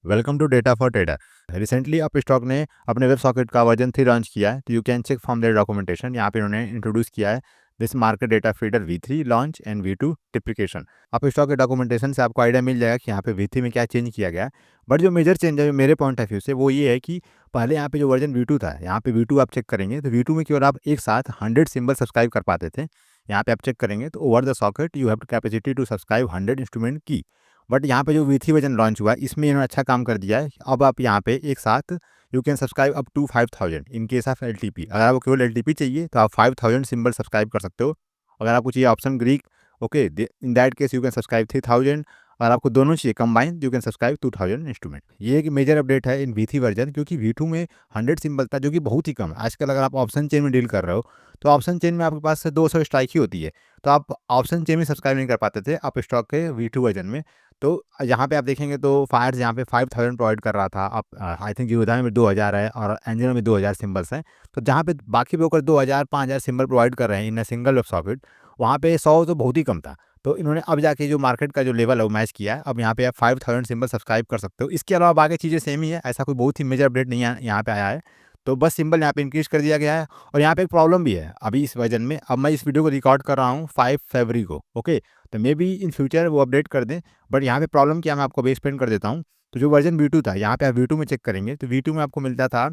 Welcome to data for trader. Recently Upstox ने अपने web socket का वर्जन 3 लॉन्च किया है, तो you can check from their documentation. यहाँ पे इन्होंने इंट्रोड्यूस किया है this market data feeder V3 launch and V2 deprecation. Upstox के डॉक्यूमेंटेशन से आपको आइडिया मिल जाएगा कि यहाँ पे V3 में क्या चेंज किया गया है। बट जो मेजर चेंज है मेरे पॉइंट ऑफ व्यू से वो ये है कि पहले यहाँ पे जो वर्जन V2 था, यहाँ पे V2 आप चेक करेंगे तो V2 में केवल आप एक साथ 100 सिंबल सब्सक्राइब कर पाते थे। यहाँ पे आप चेक करेंगे तो over the socket you have capacity to subscribe 100 instrument की। बट यहाँ पे जो V3 वर्जन लॉन्च हुआ है इसमें इन्होंने अच्छा काम कर दिया है। अब आप यहाँ पे एक साथ you can subscribe up to 5000 in case of LTP। अगर आपको केवल LTP चाहिए तो आप 5000 सिंबल सब्सक्राइब कर सकते हो। अगर आपको चाहिए option Greek, okay, in that case you can subscribe 3000। अगर आपको दोनों चाहिए combine you can subscribe 2000 instrument. ये एक मेजर अपडेट है इन V3 वर्जन, क्योंकि V2 में 100 सिंबल था जो कि बहुत ही कम है। आजकल अगर आप ऑप्शन चेन में डील कर रहे हो तो ऑप्शन चेन में आपके पास 200 स्ट्राइक ही होती है, तो आप ऑप्शन चेन में सब्सक्राइब नहीं कर पाते थे अप स्टॉक के V2 वर्जन में। तो यहाँ पे आप देखेंगे तो फायर्स यहाँ पे 5000 प्रोवाइड कर रहा था। अब आई थिंक जीरोधा में 2000 है और एंजल में 2000 सिंबल्स हैं। तो जहाँ पे बाकी ब्रोकर 2000 5000 सिंबल प्रोवाइड कर रहे हैं इन सिंगल वेब सॉकेट, वहाँ पे 100 तो बहुत ही कम था। तो इन्होंने अब जाके जो मार्केट का जो लेवल है वो मैच किया है। अब यहाँ पे आप 5000 सिंबल सब्सक्राइब कर सकते हो। इसके अलावा बाकी चीज़ें सेम ही है, ऐसा कोई बहुत ही मेजर अपडेट नहीं है यहाँ पे आया है। तो बस सिंबल यहाँ पे इंक्रीज कर दिया गया है। और यहाँ पे एक प्रॉब्लम भी है अभी इस वर्जन में। अब मैं इस वीडियो को रिकॉर्ड कर रहा हूँ 5 फरवरी को, ओके। तो मे बी इन फ्यूचर वो अपडेट कर दें। बट यहाँ पे प्रॉब्लम क्या, मैं आपको अभी एक्सप्लेन कर देता हूँ। तो जो वर्जन V2 था, यहाँ पे आप V2 में चेक करेंगे तो V2 में आपको मिलता था,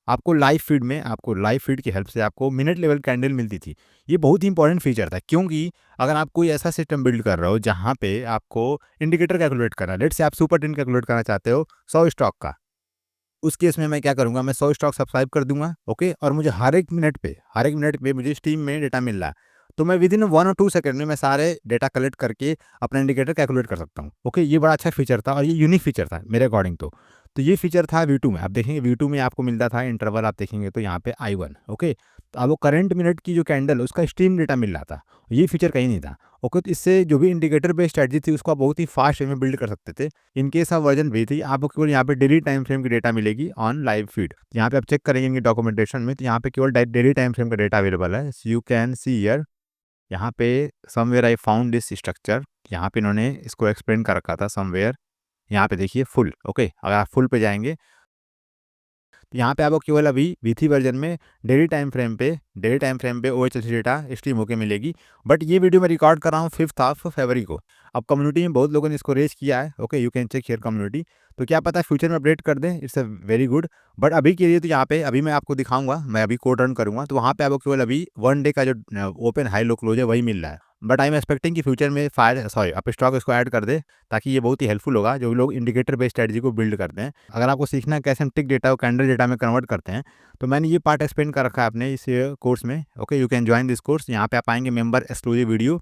आपको लाइव फीड की हेल्प से आपको मिनट लेवल कैंडल मिलती थी। ये बहुत ही इंपॉर्टेंट फीचर था, क्योंकि अगर आप कोई ऐसा सिस्टम बिल्ड कर रहे हो जहाँ पे आपको इंडिकेटर कैलकुलेट करना है, लेट्स से आप सुपर टेन कैलकुलेट करना चाहते हो 100 स्टॉक का, उस केस में मैं क्या करूँगा, मैं 100 स्टॉक सब्सक्राइब कर दूँगा, ओके। और मुझे हर एक मिनट पे मुझे स्टीम में डेटा मिल रहा है। तो मैं विदिन 1 और 2 सेकंड में मैं सारे डेटा कलेक्ट करके अपना इंडिकेटर कैलकुलेट कर सकता हूँ, ओके। ये बड़ा अच्छा फीचर था और ये यूनिक फीचर था मेरे अकॉर्डिंग तो। तो ये फीचर था V2 में। आप देखेंगे V2 में आपको मिलता था इंटरवल, आप देखेंगे तो यहाँ पे I1, ओके। तो अब वो करंट मिनट की जो कैंडल उसका स्टीम डेटा मिल रहा था, ये फीचर कहीं नहीं था, ओके। तो इससे जो भी इंडिकेटर बेस्ड स्ट्रेटजी थी उसको आप बहुत ही फास्ट वे में बिल्ड कर सकते थे। इन केस ऑफ वर्जन V3 आपको केवल यहाँ पे डेली टाइम फ्रेम की डेटा मिलेगी ऑन लाइव फीड। यहाँ पे आप चेक करेंगे इनके डॉक्यूमेंटेशन में तो यहाँ पे केवल डेली टाइम फ्रेम का डेटा अवेलेबल है। यू कैन सी हियर, यहाँ पे somewhere I found this structure, यहाँ पे इन्होंने इसको एक्सप्लेन कर रखा था समवेयर। यहाँ पे देखिए फुल, ओके। अगर आप फुल पे जाएंगे तो यहाँ पे आपको केवल अभी V3 वर्जन में डेली टाइम फ्रेम पे OHLC डेटा स्ट्रीम होके मिलेगी। बट ये वीडियो मैं रिकॉर्ड कर रहा हूँ 5 ऑफ फरवरी को। अब कम्युनिटी में बहुत लोगों ने इसको रेज किया है, okay. You can check here community. तो क्या पता है फ्यूचर में अपडेट कर दें, it's a very good. But अभी के लिए तो यहाँ पे अभी मैं आपको दिखाऊंगा, मैं अभी कोड रन करूंगा तो वहाँ पे आपको केवल अभी 1 डे का जो ओपन हाई लो क्लोज है वही मिल रहा है। बट आई एम एक्सपेक्टिंग कि फ्यूचर में अपस्टॉक इसको ऐड कर दे, ताकि ये बहुत ही हेल्पफुल होगा जो लोग इंडिकेटर बेस्ड स्ट्रेटजी को बिल्ड करते हैं। अगर आपको सीखना है कैसे हम टिक डेटा को कैंडल डेटा में कन्वर्ट करते हैं, तो मैंने ये पार्ट एक्सप्लेन कर रखा है अपने इस कोर्स में, okay. You can join this course. यहाँ पे आप आएंगे मेंबर एक्सक्लूसिव वीडियो,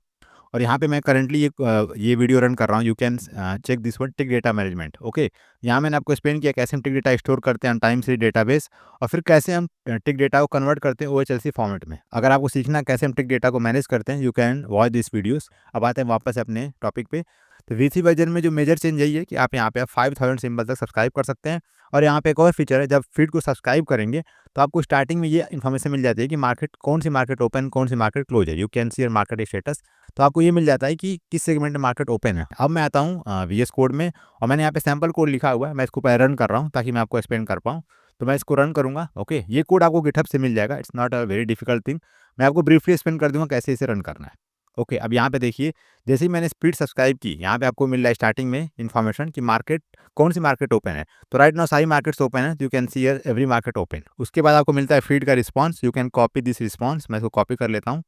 और यहाँ पे मैं करंटली ये वीडियो रन कर रहा हूँ। You can check this one, tick data management, okay. यहाँ मैंने आपको एक्सप्लेन किया कैसे हम टिक डेटा स्टोर करते हैं टाइम सीरीज डेटाबेस, और फिर कैसे हम टिक डेटा को कन्वर्ट करते हैं OHLC फॉर्मेट में। अगर आपको सीखना है कैसे हम टिक डेटा को मैनेज करते हैं, you can watch this videos. अब आते हैं वापस अपने टॉपिक पे। तो V3 वर्जन में जो मेजर चेंज यही है कि आप यहाँ पे 5000 सिंबल तक सब्सक्राइब कर सकते हैं। और यहाँ पे एक और फीचर है, जब फीड को सब्सक्राइब करेंगे तो आपको स्टार्टिंग में ये इन्फॉर्मेशन मिल जाती है कि कौन सी मार्केट ओपन, कौन सी मार्केट क्लोज है। You can see your market status. तो आपको ये मिल जाता है कि किस सेगमेंट में मार्केट ओपन है। अब मैं आता हूँ VS कोड में, और मैंने यहाँ पे सैम्पल कोड लिखा हुआ है, मैं इसको पहले रन कर रहा हूँ ताकि मैं आपको एक्सप्लेन कर पाऊँ। तो मैं इसको रन करूँगा, ओके। ये कोड आपको गिटहब से मिल जाएगा, it's not a very difficult thing. मैं आपको ब्रीफली एक्सप्लेन कर दूंगा कैसे इसे रन करना है, ओके। अब यहाँ पे देखिए, जैसे ही मैंने स्पीड सब्सक्राइब की, यहाँ पे आपको मिल रहा है स्टार्टिंग में इन्फॉर्मेशन कि कौन सी मार्केट ओपन है। तो राइट नाउ सारी मार्केट्स ओपन है, you can see here every market open. उसके बाद आपको मिलता है फीड का response, you can copy this response. मैं इसको कॉपी कर लेता हूँ,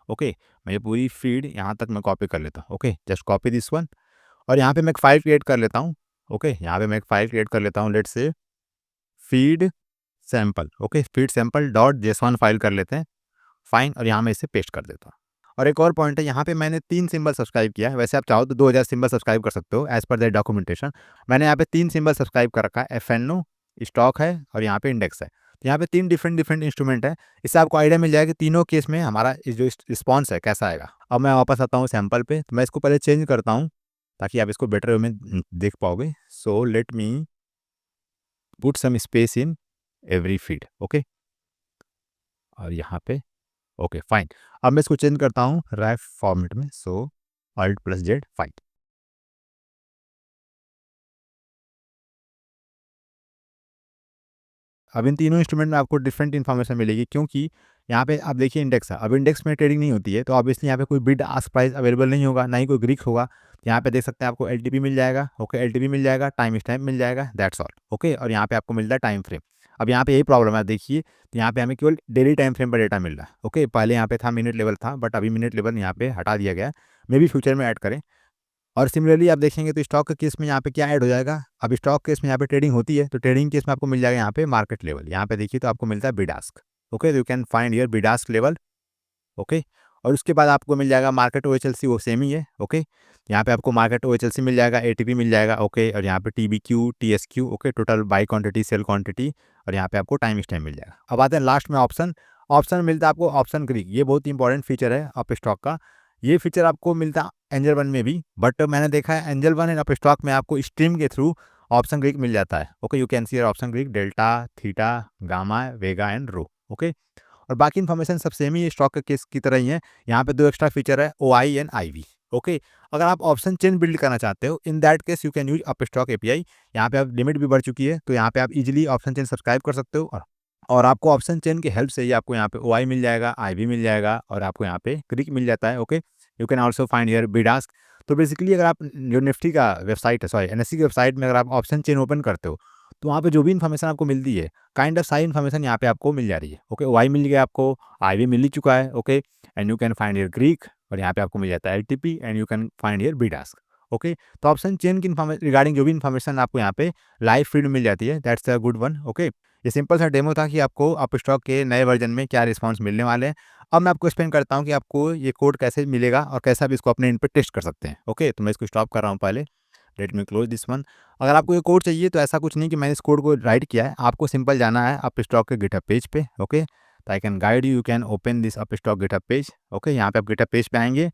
ओके। मैं ये पूरी फीड यहाँ तक मैं कॉपी कर लेता हूँ, okay. Just copy this one, और यहाँ पे मैं एक फाइल क्रिएट कर लेता हूँ, ओके। यहाँ पे मैं एक फाइल क्रिएट कर लेता हूँ, let's say feed sample, okay. Feed sample dot JSON file कर लेते हैं, फाइन। और यहाँ मैं इसे पेस्ट कर देता हूँ। और एक और पॉइंट है, यहाँ पे मैंने 3 सिंबल सब्सक्राइब किया है। वैसे आप चाहो तो 2000 सिंबल सब्सक्राइब कर सकते हो एज पर दैट डॉक्यूमेंटेशन। मैंने यहाँ पे 3 सिंबल सब्सक्राइब कर रखा है, FNO, स्टॉक है, और यहाँ पे इंडेक्स है। तो यहाँ पे 3 डिफरेंट डिफरेंट इंस्ट्रूमेंट है। इससे आपको आइडिया मिल जाएगा कि तीनों केस में हमारा जो रिस्पॉन्स है कैसा आएगा। अब मैं वापस आता हूँ सैंपल पे, तो मैं इसको पहले चेंज करता हूँ ताकि आप इसको बेटर वे में देख पाओगे। So let me put some space in every feed, okay. और यहाँ पे ओके फाइन। अब मैं इसको चेंज करता हूँ रैप फॉर्मेट में, सो Alt+Z फाइन। अब इन तीनों इंस्ट्रूमेंट में आपको डिफरेंट इन्फॉर्मेशन मिलेगी, क्योंकि यहाँ पे आप देखिए इंडेक्स है, अब इंडेक्स में ट्रेडिंग नहीं होती है, तो ऑब्वियसली यहाँ पे कोई बिड आस्क प्राइस अवेलेबल नहीं होगा, ना ही कोई ग्रीक होगा। यहाँ पे देख सकते हैं आपको एलटीपी मिल जाएगा, ओके, एलटीपी मिल जाएगा, टाइम स्टैम्प मिल जाएगा, दैट्स ऑल, ओके। और यहाँ पे आपको मिलता है टाइम फ्रेम। अब यहाँ पे यही प्रॉब्लम है, देखिए, तो यहाँ पे हमें केवल डेली टाइम फ्रेम पर डेटा मिल रहा है, ओके। पहले यहाँ पे था मिनट लेवल था, बट अभी मिनट लेवल यहाँ पे हटा दिया गया है, मे बी फ्यूचर में ऐड करें। और सिमिलरली आप देखेंगे तो स्टॉक के केस में यहाँ पे क्या ऐड हो जाएगा, अब स्टॉक केस में यहाँ पे ट्रेडिंग होती है, तो ट्रेडिंग केस में आपको मिल जाएगा यहाँ पे मार्केट लेवल। यहाँ पे देखिए तो आपको मिलता है बिड आस्क, ओके, तो you can find your bid ask level, okay. और उसके बाद आपको मिल जाएगा मार्केट ओएचएलसी, वो सेम ही है, ओके। यहाँ पे आपको मार्केट ओएचएलसी मिल जाएगा, एटीपी मिल जाएगा, ओके। और यहाँ पे TBQ, TSQ, okay, total buy quantity, sell quantity, और यहाँ पे आपको टाइम स्टैम्प मिल जाएगा। अब आते हैं लास्ट में ऑप्शन। ऑप्शन मिलता है आपको ऑप्शन ग्रीक, ये बहुत इंपॉर्टेंट फीचर है अप स्टॉक का। ये फीचर आपको मिलता है एंजल वन में भी, बट मैंने देखा है angel one and up stock में आपको स्ट्रीम के थ्रू ऑप्शन ग्रीक मिल जाता है, okay. You can see option Greek, delta, theta, gamma, vega and rho, okay. और बाकी इन्फॉर्मेशन सब सेम ही स्टॉक के केस की तरह ही है। यहाँ पे दो एक्स्ट्रा फीचर है, OI एंड IV, ओके। अगर आप ऑप्शन चेन बिल्ड करना चाहते हो, in that case you can use up stock API। यहाँ पे आप लिमिट भी बढ़ चुकी है, तो यहाँ पे आप इजीली ऑप्शन चेन सब्सक्राइब कर सकते हो, और आपको ऑप्शन चेन की हेल्प से ही आपको यहाँ पे OI मिल जाएगा, IV मिल जाएगा, और आपको यहाँ पे क्रिक मिल जाता है, okay. You can also find your bid ask. तो बेसिकली अगर आप जो निफ्टी का वेबसाइट है, सॉरी NSE की वेबसाइट में अगर आप ऑप्शन चेन ओपन करते हो, तो वहाँ पे जो भी इन्फॉर्मेशन आपको मिलती है, काइंड ऑफ सारी इन्फॉर्मेशन यहाँ पे आपको मिल जा रही है, ओके। OI मिल गया आपको, IV मिल ही चुका है, okay. And you can find your Greek, और यहाँ पे आपको मिल जाता है LTP, and you can find your bid ask, okay. तो ऑप्शन चेन की रिगार्डिंग जो भी इन्फॉर्मेशन आपको यहाँ पे लाइव फीड मिल जाती है, that's a good one, okay. ये सिंपल सा डेमो था कि आपको अप स्टॉक के नए वर्जन में क्या रिस्पॉन्स मिलने वाले हैं। अब मैं आपको एक्सप्लेन करता हूँ कि आपको ये कोड कैसे मिलेगा और कैसे आप इसको अपने इन पे टेस्ट कर सकते हैं, ओके। तो मैं इसको स्टॉप कर रहा हूँ पहले, let me close this one. अगर आपको ये कोड चाहिए तो ऐसा कुछ नहीं कि मैंने इस कोड को राइट किया है, आपको सिंपल जाना है अप स्टॉक के गिटहब पेज पे, ओके। तो I can guide you, you can open this up stock GitHub page, okay. यहाँ पे आप गिटहब पेज पे आएंगे,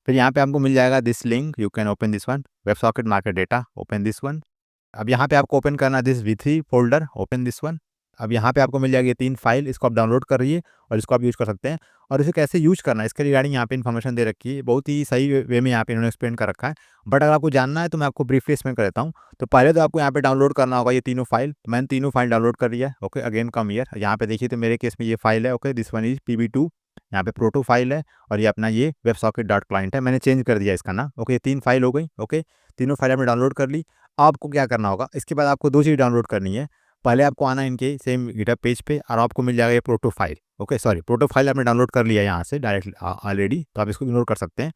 फिर यहाँ पे आपको मिल जाएगा this link, you can open this one, web socket market data, open this one. अब यहाँ पे आपको ओपन करना है this V3 folder, open this one. अब यहाँ पे आपको मिल जाएगी 3 फाइल, इसको आप डाउनलोड कर रही है और इसको आप यूज़ कर सकते हैं। और इसे कैसे यूज़ करना है इसके रिगार्डिंग यहाँ पे इन्फॉर्मेशन दे रखी है, बहुत ही सही वे में यहाँ पे इन्होंने एक्सप्लेन कर रखा है। बट अगर आपको जानना है तो मैं आपको ब्रीफली एक्सप्लेन कर देता हूँ। तो पहले तो आपको यहाँ पे डाउनलोड करना होगा ये तीनों फाइल, मैंने तीनों फाइल डाउनलोड कर लिया है, ओके। अगेन कम हियर, यहाँ पे देखिए तो मेरे केस में ये फाइल है, okay, this one is PB2, यहाँ पे प्रोटो फाइल है, और ये अपना ये वेब सॉकेट डॉट क्लाइंट है, मैंने चेंज कर दिया इसका नाम, ओके। ये 3 फाइल हो गई, ओके। तीनों फाइल आपने डाउनलोड कर ली। आपको क्या करना होगा, इसके बाद आपको 2 चीज़ डाउनलोड करनी है। पहले आपको आना है इनके सेम गिटहब पेज पे, और आपको मिल जाएगा ये proto file, okay. Sorry, proto file आपने डाउनलोड कर लिया है यहाँ से डायरेक्ट ऑलरेडी, तो आप इसको इग्नोर कर सकते हैं।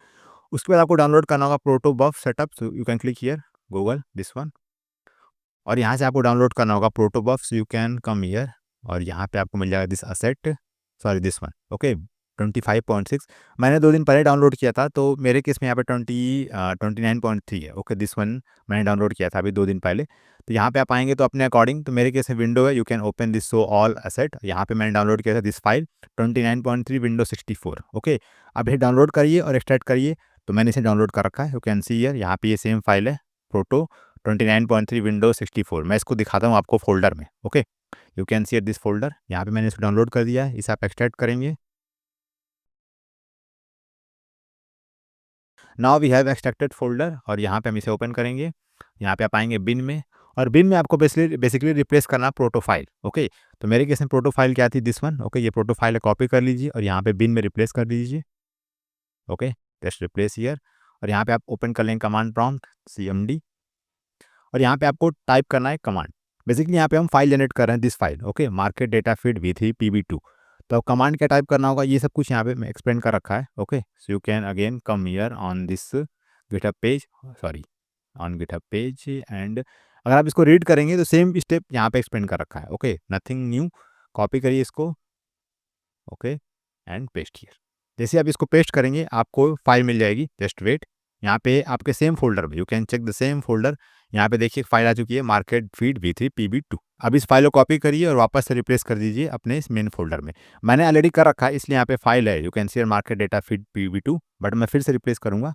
उसके बाद आपको डाउनलोड करना होगा protobuf setup, so you can click here, Google this one. और यहाँ से आपको डाउनलोड करना होगा protobuf, so you can come here, और यहाँ पे आपको मिल जाएगा this asset, sorry this one, okay. 25.6 मैंने 2 दिन पहले डाउनलोड किया था, तो मेरे केस में यहाँ पे 29.3 है, ओके। दिस वन मैंने डाउनलोड किया था अभी 2 दिन पहले। तो यहाँ पे आप आएंगे तो अपने अकॉर्डिंग, तो मेरे केस में विंडो है, you can open this show all asset. यहाँ पे मैंने डाउनलोड किया था दिस फाइल 29.3 विंडो 64, ओके। अब ये डाउनलोड करिए और एक्सट्रैक्ट करिए, तो मैंने इसे डाउनलोड कर रखा है, यू कैन सी हियर, यहाँ पे ये सेम फाइल है, प्रोटो 29.3 विंडो 64। मैं इसको दिखाता हूँ आपको फोल्डर में, okay. You can see this folder, यहाँ पे मैंने इसको डाउनलोड कर दिया है, इसे आप एक्सट्रैक्ट करेंगे। Now we have extracted folder, और यहाँ पे हम इसे ओपन करेंगे। यहाँ पे आप आएंगे बिन में, और बिन में आपको बेसिकली रिप्लेस करना प्रोटो फाइल, ओके। तो मेरे केस में प्रोटो फाइल क्या थी, दिस वन, ओके। ये प्रोटो फाइल है, कॉपी कर लीजिए और यहाँ पे बिन में रिप्लेस कर दीजिए, ओके। जस्ट रिप्लेस हियर, और यहाँ पे आप ओपन कर लेंगे कमांड प्रॉम्प्ट CMD, और यहाँ पे आपको टाइप करना है कमांड। बेसिकली यहाँ पे हम फाइल जनरेट कर रहे हैं, this file, okay, market data feed V3 PB2। तो कमांड क्या टाइप करना होगा, ये सब कुछ यहाँ पे मैं एक्सप्लेन कर रखा है, okay. So you can again come here on this GitHub page, sorry on GitHub page, and अगर आप इसको रीड करेंगे तो सेम स्टेप यहाँ पे एक्सप्लेन कर रखा है, ओके, नथिंग न्यू। कॉपी करिए इसको, ओके, एंड पेस्ट हियर। जैसे आप इसको पेस्ट करेंगे आपको फाइल मिल जाएगी, जस्ट वेट। यहाँ पे आपके सेम फोल्डर में, you can check the same folder, यहाँ पे देखिए फाइल आ चुकी है, मार्केट फीड V3 PB2। अब इस फाइल को कॉपी करिए और वापस से रिप्लेस कर दीजिए अपने इस मेन फोल्डर में। मैंने ऑलरेडी कर रखा है, इसलिए यहाँ पे फाइल है, you can C market data feed PB2, but मैं फिर से रिप्लेस करूँगा,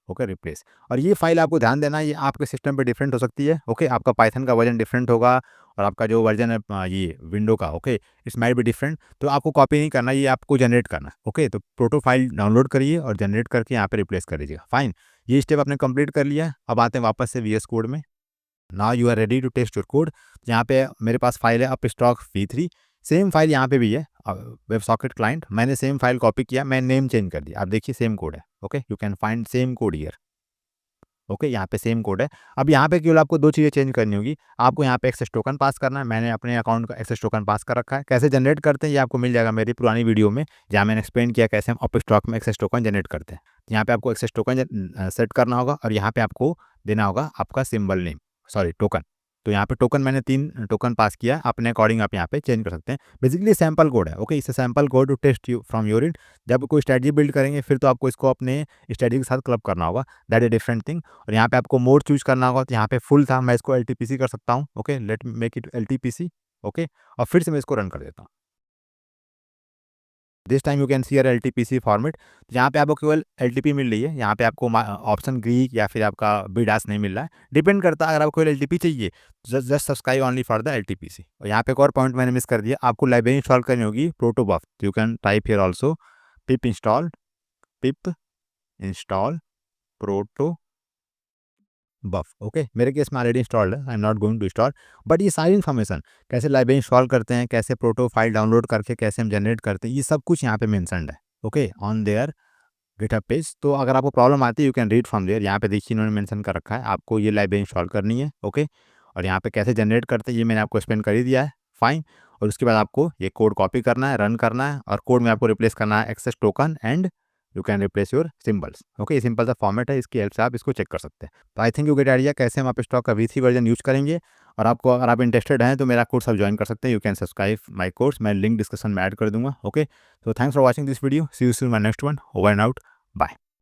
ओके, रिप्लेस। और ये फाइल आपको ध्यान देना, ये आपके सिस्टम पे डिफरेंट हो सकती है, ओके। आपका पाइथन का वर्जन डिफरेंट होगा, और आपका जो वर्जन है ये विंडो का, okay, it's might be different. तो आपको कॉपी नहीं करना, ये आपको जनरेट करना, ओके। तो प्रोटो फाइल डाउनलोड करिए और जनरेट करके यहाँ पे रिप्लेस कर दीजिएगा, फाइन। ये स्टेप आपने कंप्लीट कर लिया। अब आते हैं वापस से VS कोड में, now you are ready to test your code. यहाँ पे मेरे पास फाइल है अपस्टॉक v3, सेम फाइल यहाँ पे भी है वेब सॉकेट क्लाइंट। मैंने सेम फाइल कॉपी किया, मैं नेम चेंज कर दिया, आप देखिए सेम कोड है। Okay, you can find same code here. Okay, यहाँ पे सेम कोड है। अब यहाँ पे केवल आपको दो चीज़ें चेंज करनी होगी। आपको यहाँ पे एक्सेस टोकन पास करना है। मैंने अपने अकाउंट का एक्सेस टोकन पास कर रखा है। कैसे जनरेट करते हैं ये आपको मिल जाएगा मेरी पुरानी वीडियो में, जहाँ मैंने एक्सप्लेन किया कैसे हम अपस्टॉक में एक्सेस टोकन जनरेट करते हैं। यहाँ पे आपको एक्सेस टोकन सेट करना होगा और यहाँ पे आपको देना होगा आपका सिंबल नेम, सॉरी टोकन। तो यहाँ पे टोकन मैंने 3 टोकन पास किया, अपने अकॉर्डिंग आप यहाँ पे चेंज कर सकते हैं। बेसिकली सैम्पल कोड है। ओके, इसे sample code to test you from your it. जब कोई स्ट्रेटजी बिल्ड करेंगे फिर तो आपको इसको अपने स्ट्रेटजी के साथ क्लब करना होगा, दैट इज डिफरेंट थिंग। और यहाँ पे आपको मोड चूज करना होगा। तो यहाँ पे फुल था, मैं इसको एलटीपीसी कर सकता हूँ। Okay, let make it LTPC. Okay, और फिर से मैं इसको रन कर देता हूँ। This time you can see your LTPC format. यहाँ पे आपको केवल एलटीपी मिल रही है, यहाँ पे आपको ऑप्शन ग्रीक या फिर आपका बिडास नहीं मिल रहा है, डिपेंड करता है। अगर आपको केवल एलटीपी चाहिए just subscribe only for the LTPC. और यहाँ पे एक और पॉइंट मैंने मिस कर दिया, आपको लाइब्रेरी इंस्टॉल करनी होगी protobuf. You can type here also pip install protobuf. Okay, मेरे केस में ऑलरेडी इंस्टॉल्ड है, I am not going to install. But ये सारी इन्फॉर्मेशन कैसे लाइब्रेरी इंस्टॉल करते हैं, कैसे प्रोटो फाइल डाउनलोड करके कैसे हम जनरेट करते हैं, ये सब कुछ यहाँ पे मेंशन्ड है। Okay, on there GitHub page. तो अगर आपको प्रॉब्लम आती है you can read from there. यहाँ पे देखिए इन्होंने मेंशन कर रखा है आपको ये लाइब्रेरी इंस्टॉल करनी है। ओके, और यहाँ पे कैसे जनरेट करते हैं ये मैंने आपको एक्सप्लेन कर ही दिया है, फाइन। और उसके बाद आपको ये कोड कॉपी करना है, रन करना है, और कोड में आपको रिप्लेस करना है access token and you can replace your symbols. Okay, ये सिंपल सा फॉर्मेट है, इसकी हेल्प से आप इसको चेक कर सकते हैं। तो I think you get idea कैसे हम अपस्टॉक का v3 वर्जन यूज करेंगे। और आपको अगर आप इंटरेस्टेड हैं तो मेरा कोर्स आप ज्वाइन कर सकते हैं। You can subscribe my course, मैं लिंक डिस्क्रिप्शन में ऐड कर दूंगा। Okay, so thanks for watching this video. See you soon in my next one. Over and out. Bye.